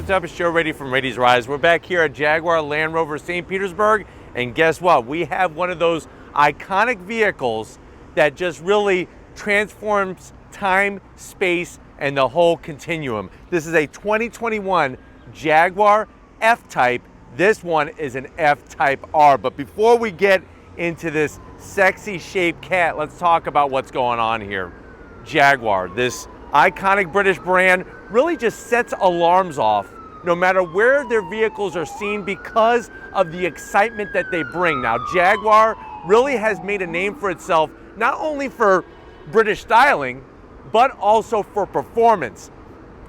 what's up? It's Joe Rady from Rady's Rise. We're back here at Jaguar Land Rover St. Petersburg, and guess what? We have one of those iconic vehicles that just really transforms time, space, and the whole continuum. This is a 2021 Jaguar F-Type. This one is an F-Type R. But before we get into this sexy shaped cat, let's talk about what's going on here. Jaguar, this iconic British brand, really just sets alarms off no matter where their vehicles are seen because of the excitement that they bring. Now, Jaguar really has made a name for itself, not only for British styling, but also for performance.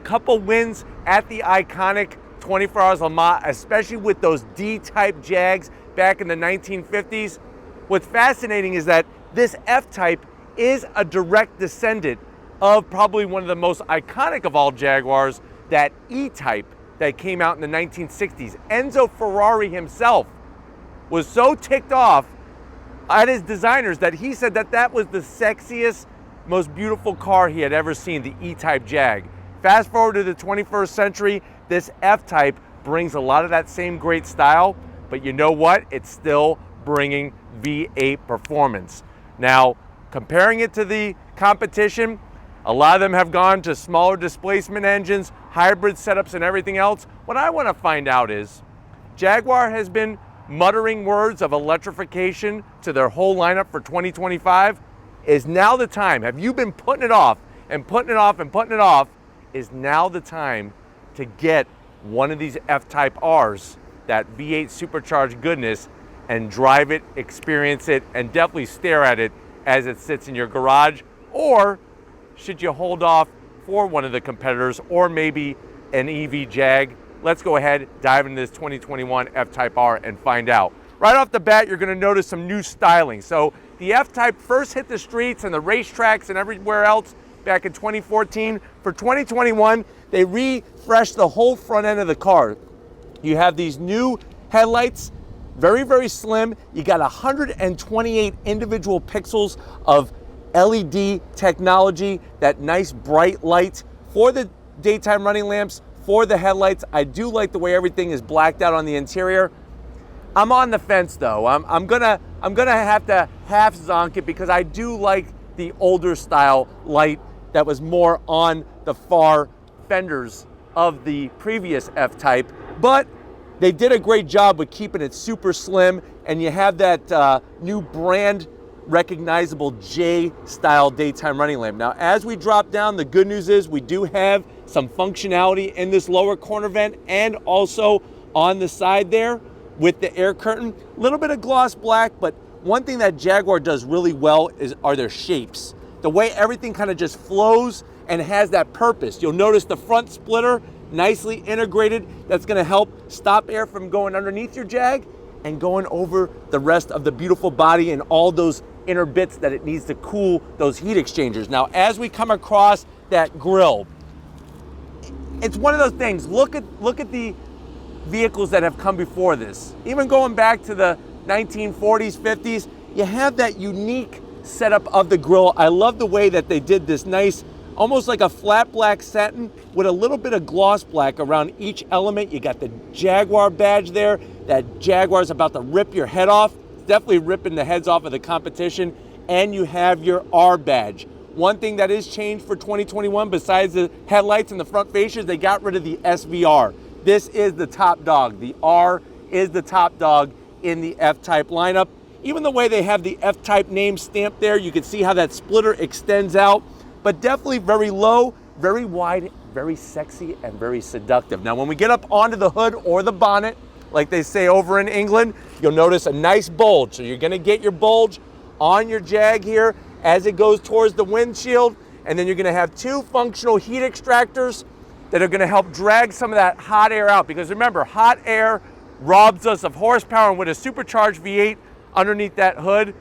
Couple wins at the iconic 24 Hours Le Mans, especially with those D-type Jags back in the 1950s. What's fascinating is that this F-Type is a direct descendant of probably one of the most iconic of all Jaguars, that E-Type that came out in the 1960s. Enzo Ferrari himself was so ticked off at his designers that he said that that was the sexiest, most beautiful car he had ever seen, the E-Type Jag. Fast forward to the 21st century, this F-Type brings a lot of that same great style, but you know what? It's still bringing V8 performance. Now, comparing it to the competition, a lot of them have gone to smaller displacement engines, hybrid setups, and everything else. What I want to find out is, Jaguar has been muttering words of electrification to their whole lineup for 2025. Is now the time? Have you been putting it off and putting it off and putting it off? Is now the time to get one of these F-Type Rs, that V8 supercharged goodness, and drive it, experience it, and definitely stare at it as it sits in your garage? Or should you hold off for one of the competitors, or maybe an EV Jag? Let's go ahead, dive into this 2021 F-Type R and find out. Right off the bat, you're gonna notice some new styling. So the F-Type first hit the streets and the racetracks and everywhere else back in 2014. For 2021, they refreshed the whole front end of the car. You have these new headlights, very, very slim. You got 128 individual pixels of LED technology, that nice bright light for the daytime running lamps, for the headlights. I do like the way everything is blacked out on the interior. I'm on the fence though. I'm gonna have to half zonk it because I do like the older style light that was more on the far fenders of the previous F-Type, but they did a great job with keeping it super slim, and you have that new brand recognizable J-style daytime running lamp. Now, as we drop down, the good news is we do have some functionality in this lower corner vent and also on the side there with the air curtain. A little bit of gloss black, but one thing that Jaguar does really well are their shapes. The way everything kind of just flows and has that purpose. You'll notice the front splitter, nicely integrated. That's gonna help stop air from going underneath your Jag and going over the rest of the beautiful body and all those inner bits that it needs to cool those heat exchangers. Now, as we come across that grille, it's one of those things. Look at the vehicles that have come before this. Even going back to the 1940s, 50s, you have that unique setup of the grille. I love the way that they did this nice, almost like a flat black satin with a little bit of gloss black around each element. You got the Jaguar badge there. That Jaguar's about to rip your head off. Definitely ripping the heads off of the competition. And you have your R badge. One thing that is changed for 2021, besides the headlights and the front fascias, they got rid of the SVR. This is the top dog. The R is the top dog in the F-Type lineup. Even the way they have the F-Type name stamped there, you can see how that splitter extends out, but definitely very low, very wide, very sexy, and very seductive. Now, when we get up onto the hood or the bonnet, like they say over in England, you'll notice a nice bulge. So you're gonna get your bulge on your Jag here as it goes towards the windshield, and then you're gonna have two functional heat extractors that are gonna help drag some of that hot air out, because remember, hot air robs us of horsepower, and with a supercharged V8 underneath that hood,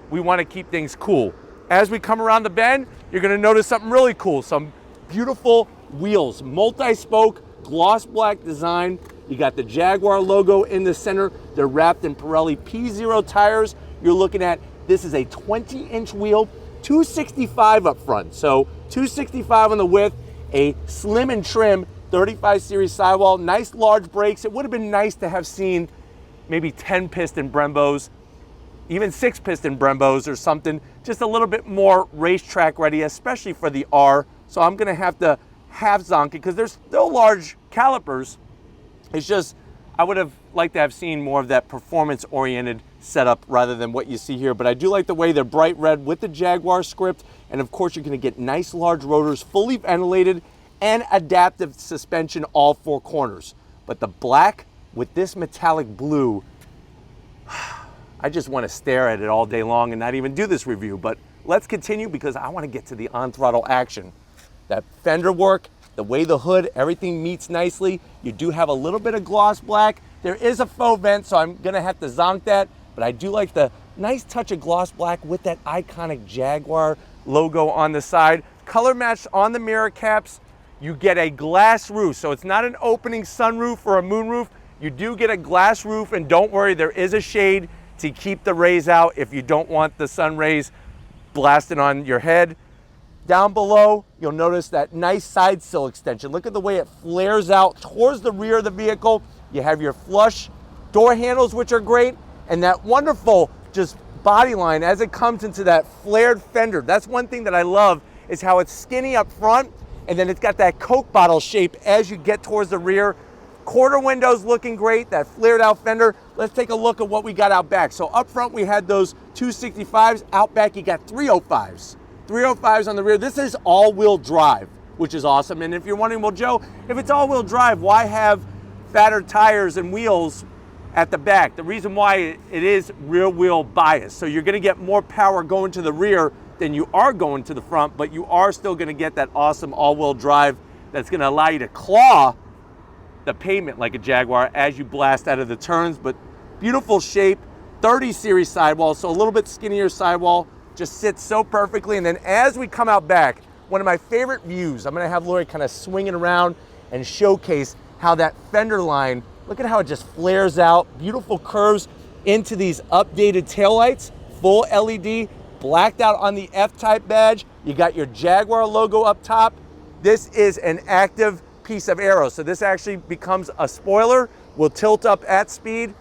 we wanna keep things cool. As we come around the bend, you're gonna notice something really cool, some beautiful wheels, multi-spoke, gloss black design. You got the Jaguar logo in the center. They're wrapped in Pirelli P0 tires. You're looking at, this is a 20-inch wheel, 265 up front. So 265 on the width, a slim and trim 35 series sidewall, nice large brakes. It would have been nice to have seen maybe 10 piston Brembos, even 6 piston Brembos or something, just a little bit more racetrack ready, especially for the R. So I'm gonna have to half zonk it because there's still large calipers. It's just, I would have liked to have seen more of that performance oriented setup rather than what you see here. But I do like the way they're bright red with the Jaguar script. And of course you're gonna get nice large rotors, fully ventilated, and adaptive suspension all 4 corners. But the black with this metallic blue, I just want to stare at it all day long and not even do this review. But let's continue because I want to get to the on-throttle action. That fender work, the way the hood, everything meets nicely. You do have a little bit of gloss black. There is a faux vent, so I'm gonna have to zonk that, but I do like the nice touch of gloss black with that iconic Jaguar logo on the side. Color matched on the mirror caps. You get a glass roof, so it's not an opening sunroof or a moonroof. You do get a glass roof, and don't worry, there is a shade to keep the rays out if you don't want the sun rays blasting on your head. Down below, you'll notice that nice side sill extension. Look at the way it flares out towards the rear of the vehicle. You have your flush door handles, which are great, and that wonderful just body line as it comes into that flared fender. That's one thing that I love, is how it's skinny up front, and then it's got that Coke bottle shape as you get towards the rear. Quarter windows looking great, that flared out fender. Let's take a look at what we got out back. So up front we had those 265s. Out back you got 305s. 305s on the rear. This is all-wheel drive, which is awesome. And if you're wondering, well, Joe, if it's all-wheel drive, why have fatter tires and wheels at the back? The reason why it is rear-wheel bias. So you're going to get more power going to the rear than you are going to the front, but you are still going to get that awesome all-wheel drive that's going to allow you to claw the pavement like a Jaguar as you blast out of the turns. But beautiful shape, 30 series sidewall, so a little bit skinnier sidewall, just sits so perfectly. And then as we come out back, one of my favorite views, I'm gonna have Lori kind of swinging around and showcase how that fender line, look at how it just flares out, beautiful curves into these updated taillights, full LED, blacked out on the F-Type badge. You got your Jaguar logo up top. This is an active piece of aero, so this actually becomes a spoiler, will tilt up at speed.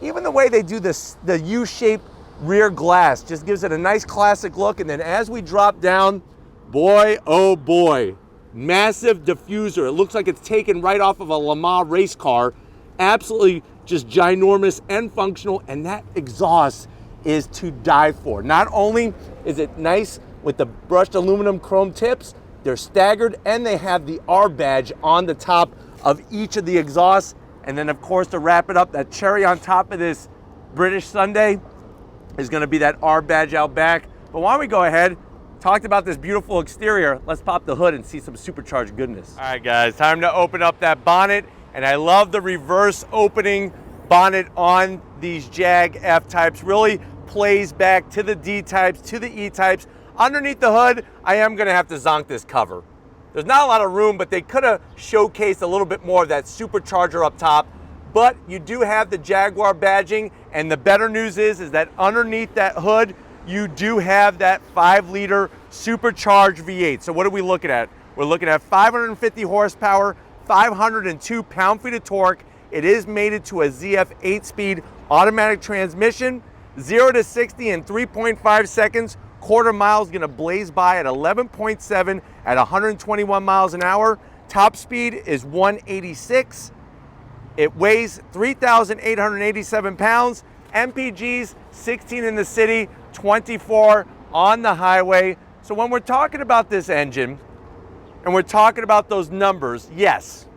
Even the way they do this, the U-shaped rear glass just gives it a nice classic look. And then as we drop down, boy, oh boy, massive diffuser. It looks like it's taken right off of a Le Mans race car. Absolutely just ginormous and functional, and that exhaust is to die for. Not only is it nice with the brushed aluminum chrome tips, they're staggered, and they have the R badge on the top of each of the exhausts. And then of course, to wrap it up, that cherry on top of this British Sunday is gonna be that R badge out back. But why don't we go ahead, talked about this beautiful exterior, let's pop the hood and see some supercharged goodness. All right guys, time to open up that bonnet. And I love the reverse opening bonnet on these Jag F-Types. Really plays back to the D-Types, to the E-Types. Underneath the hood, I am gonna have to zonk this cover. There's not a lot of room, but they could have showcased a little bit more of that supercharger up top. But you do have the Jaguar badging, and the better news is that underneath that hood, you do have that 5-liter supercharged V8. So what are we looking at? We're looking at 550 horsepower, 502 pound-feet of torque. It is mated to a ZF 8-speed automatic transmission, 0 to 60 in 3.5 seconds. Quarter mile is gonna blaze by at 11.7 at 121 miles an hour. Top speed is 186. It weighs 3,887 pounds. MPGs, 16 in the city, 24 on the highway. So when we're talking about this engine, and we're talking about those numbers, yes,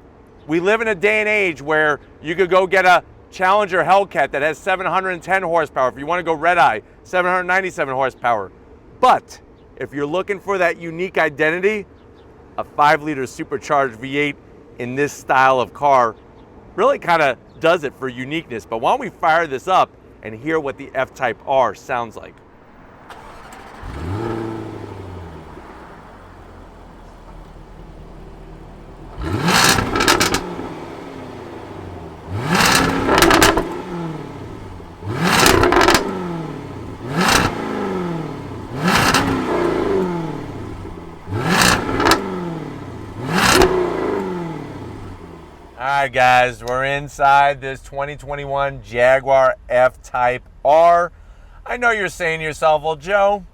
we live in a day and age where you could go get a Challenger Hellcat that has 710 horsepower. If you want to go red eye, 797 horsepower. But if you're looking for that unique identity, a 5-liter supercharged V8 in this style of car really kind of does it for uniqueness. But why don't we fire this up and hear what the F-Type R sounds like. All right, guys, we're inside this 2021 Jaguar F-Type R. I know you're saying to yourself, well, Joe,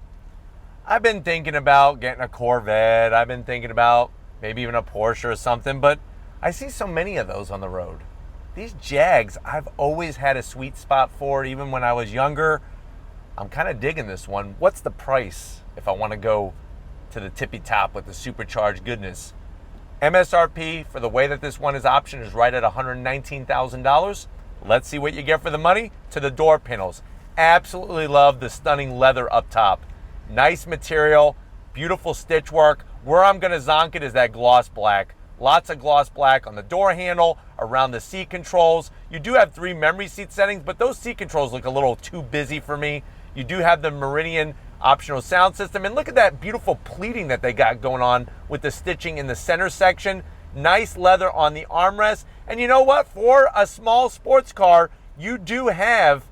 I've been thinking about getting a Corvette. I've been thinking about maybe even a Porsche or something, but I see so many of those on the road. These Jags, I've always had a sweet spot for it, even when I was younger. I'm kind of digging this one. What's the price if I want to go to the tippy top with the supercharged goodness? MSRP for the way that this one is optioned is right at $119,000. Let's see what you get for the money. To the door panels. Absolutely love the stunning leather up top. Nice material, beautiful stitch work. Where I'm going to zonk it is that gloss black. Lots of gloss black on the door handle, around the seat controls. You do have 3 memory seat settings, but those seat controls look a little too busy for me. You do have the Meridian optional sound system, and look at that beautiful pleating that they got going on with the stitching in the center section. Nice leather on the armrest, and you know what? For a small sports car, you do have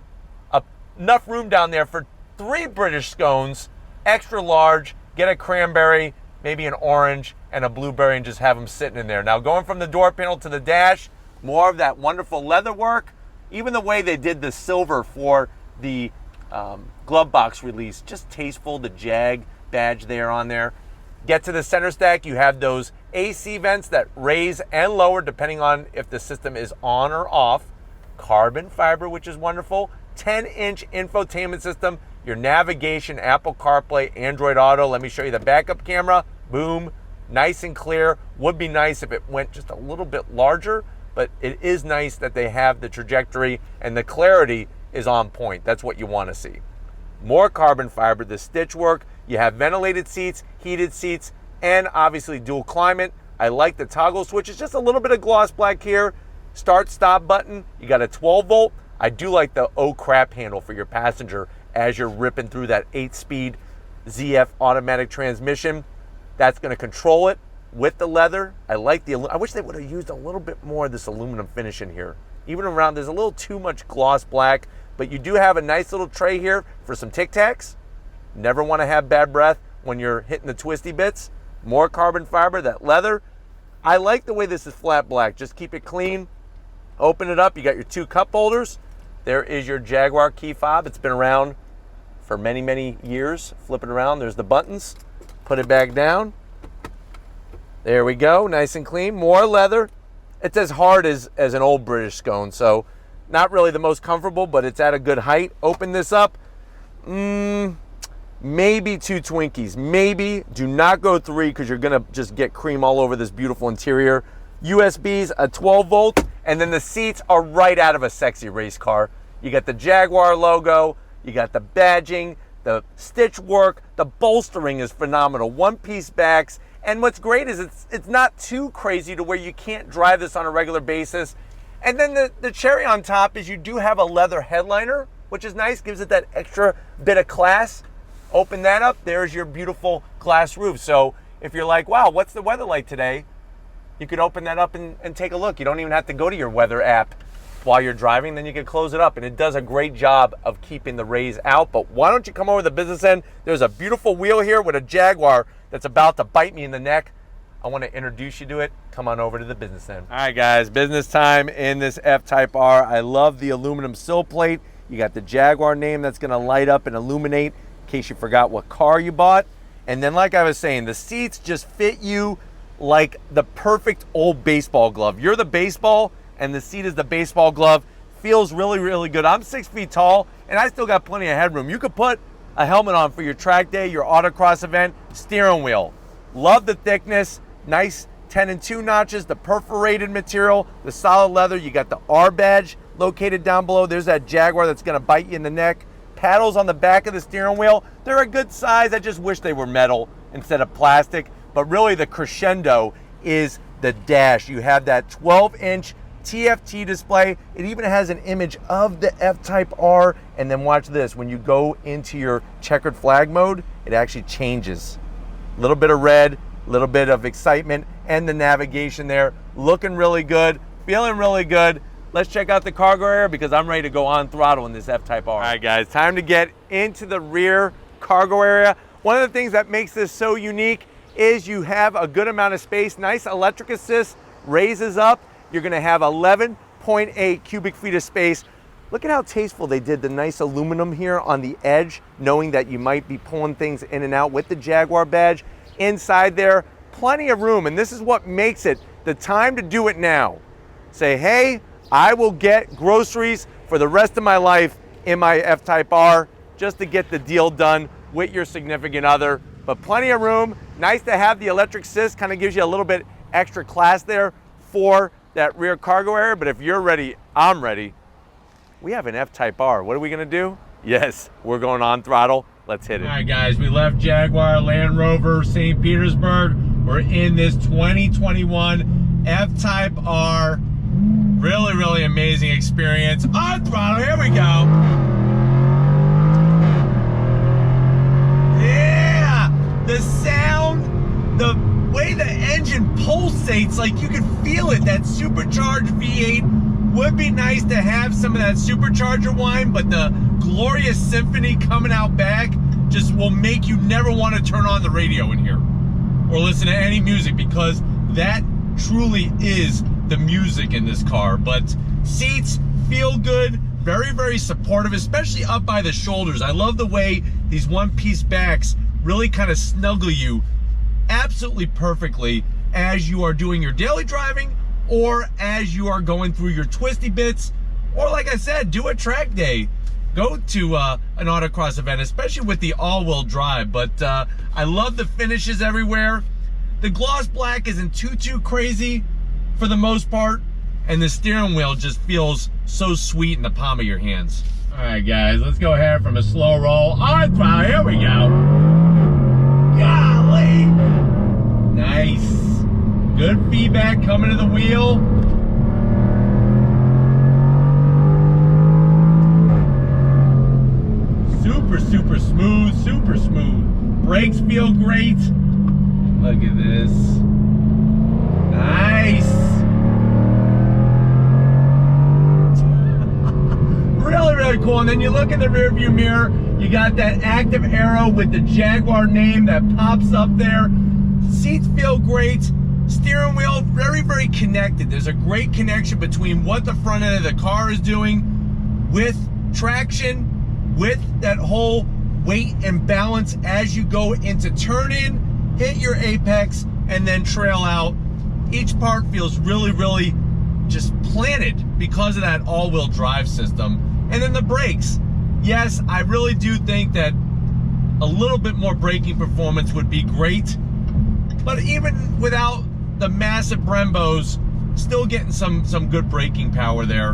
enough room down there for 3 British scones, extra large. Get a cranberry, maybe an orange, and a blueberry, and just have them sitting in there. Now, going from the door panel to the dash, more of that wonderful leather work. Even the way they did the silver for the glove box release, just tasteful. The Jag badge there on there. Get to the center stack, you have those AC vents that raise and lower depending on if the system is on or off. Carbon fiber, which is wonderful. 10-inch infotainment system, your navigation, Apple CarPlay, Android Auto. Let me show you the backup camera. Boom, nice and clear. Would be nice if it went just a little bit larger, but it is nice that they have the trajectory, and the clarity is on point. That's what you want to see. More carbon fiber, the stitch work. You have ventilated seats, heated seats, and obviously dual climate. I like the toggle switches, just a little bit of gloss black here. Start stop button. You got a 12 volt. I do like the oh crap handle for your passenger as you're ripping through that 8-speed ZF automatic transmission. That's going to control it with the leather. I like I wish they would have used a little bit more of this aluminum finish in here. Even around, there's a little too much gloss black, but you do have a nice little tray here for some Tic Tacs. Never want to have bad breath when you're hitting the twisty bits. More carbon fiber, that leather. I like the way this is flat black. Just keep it clean. Open it up. You got your 2 cup holders. There is your Jaguar key fob. It's been around for many, many years. Flip it around. There's the buttons. Put it back down. There we go. Nice and clean. More leather. It's as hard as an old British scone, so not really the most comfortable, but it's at a good height. Open this up. Maybe 2 Twinkies. Maybe. Do not go 3 because you're going to just get cream all over this beautiful interior. USBs, a 12 volt, and then the seats are right out of a sexy race car. You got the Jaguar logo. You got the badging, the stitch work. The bolstering is phenomenal. 1-piece backs. And what's great is it's not too crazy to where you can't drive this on a regular basis. And then the cherry on top is you do have a leather headliner, which is nice, gives it that extra bit of class. Open that up, there's your beautiful glass roof. So if you're like, wow, what's the weather like today? You could open that up and take a look. You don't even have to go to your weather app while you're driving, then you can close it up. And it does a great job of keeping the rays out. But why don't you come over to the business end? There's a beautiful wheel here with a Jaguar that's about to bite me in the neck. I want to introduce you to it. Come on over to the business end. All right, guys, business time in this F-Type R. I love the aluminum sill plate. You got the Jaguar name that's going to light up and illuminate in case you forgot what car you bought. And then, like I was saying, the seats just fit you like the perfect old baseball glove. You're the baseball, and the seat is the baseball glove. Feels really, really good. I'm 6 feet tall, and I still got plenty of headroom. You could put a helmet on for your track day, your autocross event. Steering wheel. Love the thickness. Nice 10 and 2 notches, the perforated material, the solid leather. You got the R badge located down below. There's that Jaguar that's going to bite you in the neck. Paddles on the back of the steering wheel. They're a good size. I just wish they were metal instead of plastic. But really the crescendo is the dash. You have that 12-inch TFT display. It even has an image of the F-Type R. And then watch this. When you go into your checkered flag mode, it actually changes. A little bit of red, a little bit of excitement, and the navigation there. Looking really good, feeling really good. Let's check out the cargo area because I'm ready to go on throttle in this F-Type R. All right, guys, time to get into the rear cargo area. One of the things that makes this so unique is you have a good amount of space. Nice electric assist, raises up, You're gonna have 11.8 cubic feet of space. Look at how tasteful they did the nice aluminum here on the edge, knowing that you might be pulling things in and out with the Jaguar badge. Inside there, plenty of room, and this is what makes it the time to do it now. Say, hey, I will get groceries for the rest of my life in my F-Type R just to get the deal done with your significant other. But plenty of room. Nice to have the electric assist, kind of gives you a little bit extra class there for that rear cargo area. But if you're ready, I'm ready. We have an F-Type R. What are we gonna do? Yes, we're going on throttle. Let's hit it. All right, guys, we left Jaguar Land Rover St. Petersburg. We're in this 2021 F-Type R. Really, really amazing experience. On throttle, here we go. Yeah, the sound, the way the engine pulsates, like you can feel it. That supercharged V8 would be nice to have some of that supercharger whine, but the glorious symphony coming out back just will make you never want to turn on the radio in here or listen to any music, because that truly is the music in this car. But seats feel good, very, very supportive, especially up by the shoulders. I love the way these one-piece backs really kind of snuggle you absolutely perfectly as you are doing your daily driving or as you are going through your twisty bits, or like I said, do a track day. Go to an autocross event, especially with the all-wheel drive. But I love the finishes everywhere. The gloss black isn't too crazy for the most part, and the steering wheel just feels so sweet in the palm of your hands. All right, guys, let's go ahead from a slow roll. On throttle, here we go. Golly! Nice. Good feedback coming to the wheel. Super smooth, super smooth. Brakes feel great. Look at this. Nice. Really, really cool. And then you look in the rear view mirror, you got that active arrow with the Jaguar name that pops up there. Seats feel great. Steering wheel, very, very connected. There's a great connection between what the front end of the car is doing with traction, with that whole weight and balance as you go into turn in, hit your apex, and then trail out. Each part feels really, really just planted because of that all-wheel drive system. And then the brakes. Yes, I really do think that a little bit more braking performance would be great, but even without the massive Brembos, still getting some good braking power there.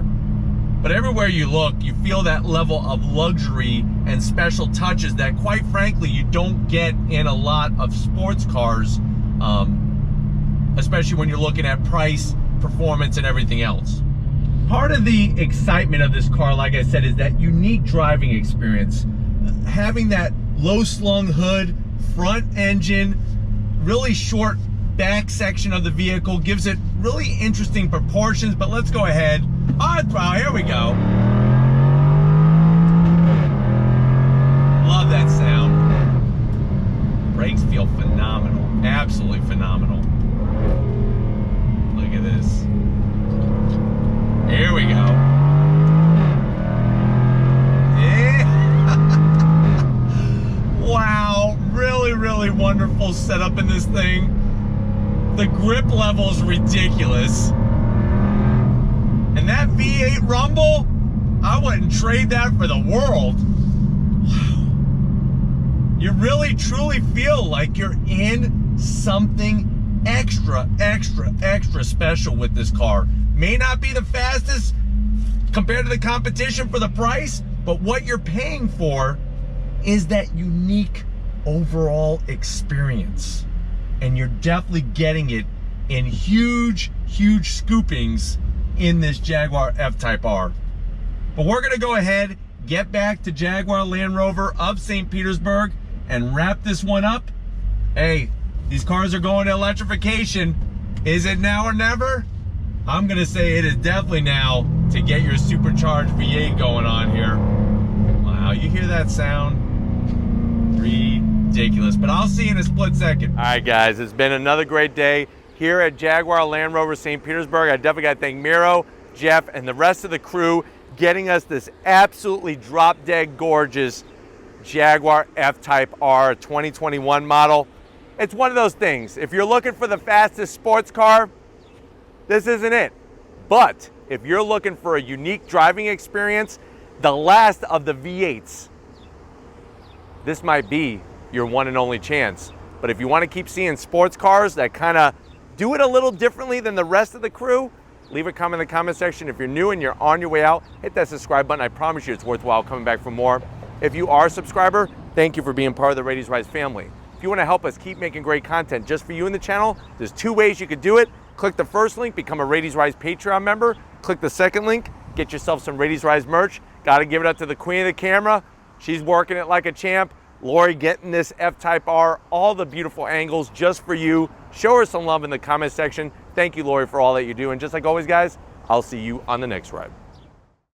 But everywhere you look, you feel that level of luxury and special touches that, quite frankly, you don't get in a lot of sports cars, especially when you're looking at price, performance, and everything else. Part of the excitement of this car, like I said, is that unique driving experience. Having that low-slung hood, front engine, really short back section of the vehicle gives it really interesting proportions. But let's go ahead. On throttle, here we go. Love that sound. Brakes feel phenomenal, absolutely phenomenal. Look at this. Here we go. Yeah. Wow, really, really wonderful setup in this thing. The grip level is ridiculous. And that V8 rumble, I wouldn't trade that for the world. Wow. You really, truly feel like you're in something extra special with this car. May not be the fastest compared to the competition for the price, but what you're paying for is that unique overall experience. And you're definitely getting it in huge scoopings in this Jaguar F-Type R. But we're gonna go ahead, get back to Jaguar Land Rover of St. Petersburg and wrap this one up. Hey, these cars are going to electrification. Is it now or never? I'm gonna say it is definitely now to get your supercharged V8 going on here. Wow, you hear that sound? Ridiculous, but I'll see you in a split second. All right, guys, it's been another great day. here at Jaguar Land Rover St. Petersburg. I definitely got to thank Miro, Jeff, and the rest of the crew getting us this absolutely drop-dead gorgeous Jaguar F-Type R 2021 model. It's one of those things. If you're looking for the fastest sports car, this isn't it. But if you're looking for a unique driving experience, the last of the V8s, this might be your one and only chance. But if you want to keep seeing sports cars that kind of do it a little differently than the rest of the crew, leave a comment in the comment section. If you're new and you're on your way out, hit that subscribe button. I promise you it's worthwhile coming back for more. If you are a subscriber, thank you for being part of the Ladies Rise family. If you want to help us keep making great content just for you in the channel, there's two ways you could do it. Click the first link, become a Ladies Rise Patreon member. Click the second link, get yourself some Ladies Rise merch. Got to give it up to the queen of the camera. She's working it like a champ. Lori getting this F-Type R, all the beautiful angles just for you. Show her some love in the comment section. Thank you, Lori, for all that you do. And just like always, guys, I'll see you on the next ride.